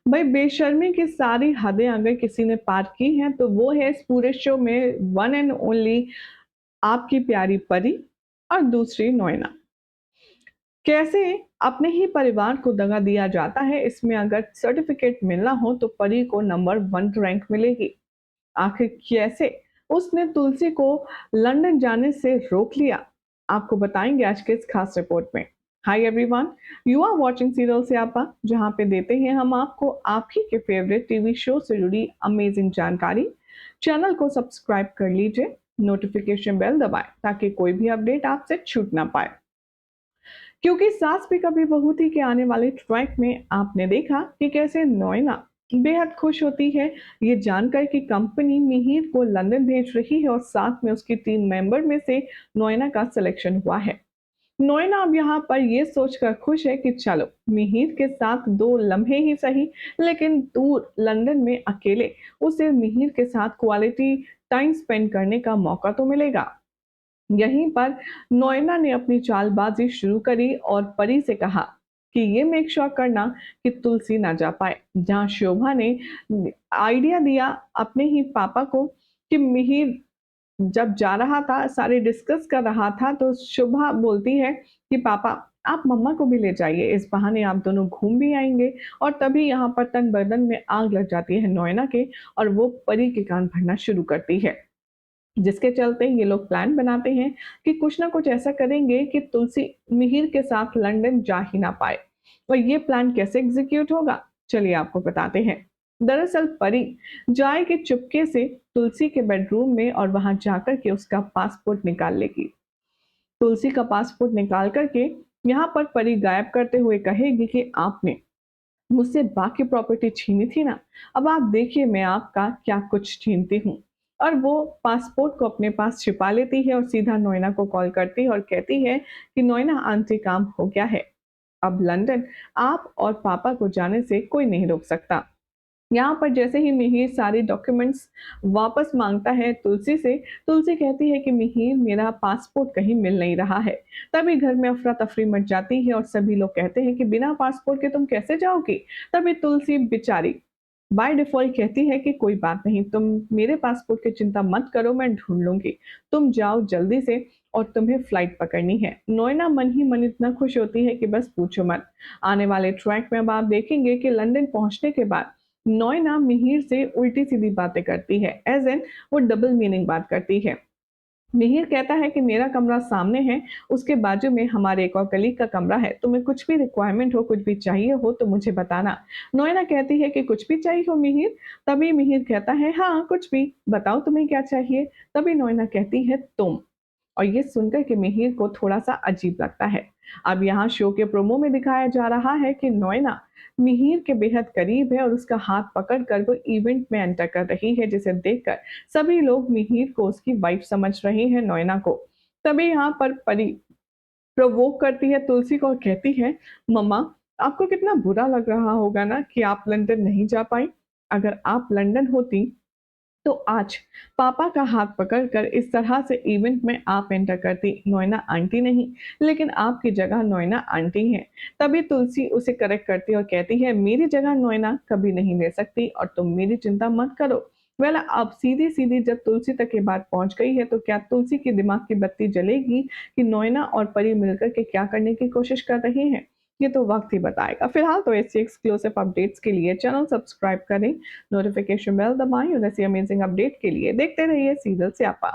भाई बेशर्मी की सारी हदें अगर किसी ने पार की हैं तो वो है इस पूरे शो में वन एंड ओनली आपकी प्यारी परी और दूसरी नोएना। कैसे अपने ही परिवार को दगा दिया जाता है, इसमें अगर सर्टिफिकेट मिलना हो तो परी को नंबर 1 रैंक मिलेगी। आखिर कैसे उसने तुलसी को लंदन जाने से रोक लिया, आपको बताएंगे आज के इस खास रिपोर्ट में। Hi everyone, you are watching serial से आपा, जहां पे देते हैं हम आपको आप ही के फेवरेट टीवी शो से जुड़ी अमेजिंग जानकारी। चैनल को सब्सक्राइब कर लीजिए, नोटिफिकेशन बेल दबाएं ताकि कोई भी अपडेट आपसे छूट ना पाए। क्योंकि सास भी कभी बहू थी के आने वाले ट्रैक में आपने देखा कि कैसे नोएना बेहद खुश होती है ये जानकर कि कंपनी मिहिर को लंदन भेज रही है और साथ में उसकी टीम मेंबर में से नोएना का सिलेक्शन हुआ है। नोएना अब यहाँ पर ये सोचकर खुश है कि चलो मिहिर के साथ 2 लम्हे ही सही, लेकिन दूर लंदन में अकेले उसे मिहिर के साथ क्वालिटी टाइम स्पेंड करने का मौका तो मिलेगा। यहीं पर नोएना ने अपनी चालबाजी शुरू करी और परी से कहा कि ये मेक श्योर करना कि तुलसी ना जा पाए। जहां शोभा ने आइडिया दिया अपने ही पापा को कि मिहिर जब जा रहा था, सारे डिस्कस कर रहा था, तो शोभा बोलती है कि पापा आप मम्मा को भी ले जाइए, इस बहाने आप दोनों घूम भी आएंगे। और तभी यहाँ पर तन बदन में आग लग जाती है नोएना के और वो परी के कान भरना शुरू करती है, जिसके चलते ये लोग प्लान बनाते हैं कि कुछ ना कुछ ऐसा करेंगे कि तुलसी मिहिर के साथ लंदन जा ही ना पाए। और ये प्लान कैसे एग्जीक्यूट होगा, चलिए आपको बताते हैं। दरअसल परी जाएगी चुपके से तुलसी के बेडरूम में और वहां जाकर के उसका पासपोर्ट निकाल लेगी। तुलसी का पासपोर्ट निकाल करके यहाँ पर परी गायब करते हुए कहेगी कि आपने मुझसे बाकी प्रॉपर्टी छीनी थी ना, अब आप देखिए मैं आपका क्या कुछ छीनती हूँ। और वो पासपोर्ट को अपने पास छिपा लेती है और सीधा नोएना को कॉल करती है और कहती है कि नोएना आंटी काम हो गया है, अब लंदन आप और पापा को जाने से कोई नहीं रोक सकता। यहाँ पर जैसे ही मिहिर सारे डॉक्यूमेंट्स वापस मांगता है तुलसी से, तुलसी कहती है कि मिहिर मेरा पासपोर्ट कहीं मिल नहीं रहा है। तभी घर में अफरा तफरी मच जाती है और सभी लोग कहते हैं कि बिना पासपोर्ट के तुम कैसे जाओगी। तभी तुलसी बेचारी बाय डिफॉल्ट कहती है कि कोई बात नहीं, तुम मेरे पासपोर्ट की चिंता मत करो, मैं ढूंढ लूंगी, तुम जाओ जल्दी से और तुम्हें फ्लाइट पकड़नी है। नोएना मन ही मन इतना खुश होती है कि बस पूछो मत। आने वाले ट्रैक में अब आप देखेंगे कि लंदन पहुंचने के बाद नोएना मिहिर से उल्टी सीधी बातें करती है, एज एन वो डबल मीनिंग बात करती है। मिहिर कहता है कि मेरा कमरा सामने है, उसके बाजू में हमारे एक और कलीग का कमरा है, तुम्हें कुछ भी रिक्वायरमेंट हो, कुछ भी चाहिए हो तो मुझे बताना। नोएना कहती है कि कुछ भी चाहिए हो मिहिर। तभी मिहिर कहता है हाँ कुछ भी, बताओ तुम्हें क्या चाहिए। तभी नोएना कहती है तुम। और ये सुनकर के मिहिर को थोड़ा-सा अजीब लगता है। अब यहाँ शो के प्रोमो में दिखाया जा रहा है कि नोएना मिहिर के बेहद करीब है और उसका हाथ पकड़ कर वो इवेंट में एंटर कर रही है, जिसे देखकर सभी लोग मिहिर को उसकी वाइफ समझ रहे हैं नोएना को। तभी यहाँ पर परी प्रोवोक करती है तुलसी को और कहती है, मम्मा आपको कितना बुरा लग रहा होगा ना कि आप लंदन नहीं जा पाई। अगर आप लंदन होती तो आज पापा का हाथ पकड़कर इस तरह से इवेंट में आप एंटर करती, नोएना आंटी नहीं, लेकिन आपकी जगह नोएना आंटी है। तभी तुलसी उसे करेक्ट करती और कहती है मेरी जगह नोएना कभी नहीं ले सकती और तुम मेरी चिंता मत करो। वेल अब सीधी सीधी जब तुलसी तक ये बात पहुंच गई है तो क्या तुलसी के दिमाग की बत्ती जलेगी कि नोएना और परी मिलकर के क्या करने की कोशिश कर रही हैं। ये तो वक्त ही बताएगा। फिलहाल तो ऐसी एक्सक्लूसिव अपडेट्स के लिए चैनल सब्सक्राइब करें, नोटिफिकेशन बेल दबाएं और ऐसी अमेजिंग अपडेट के लिए देखते रहिए सीरियल स्यापा।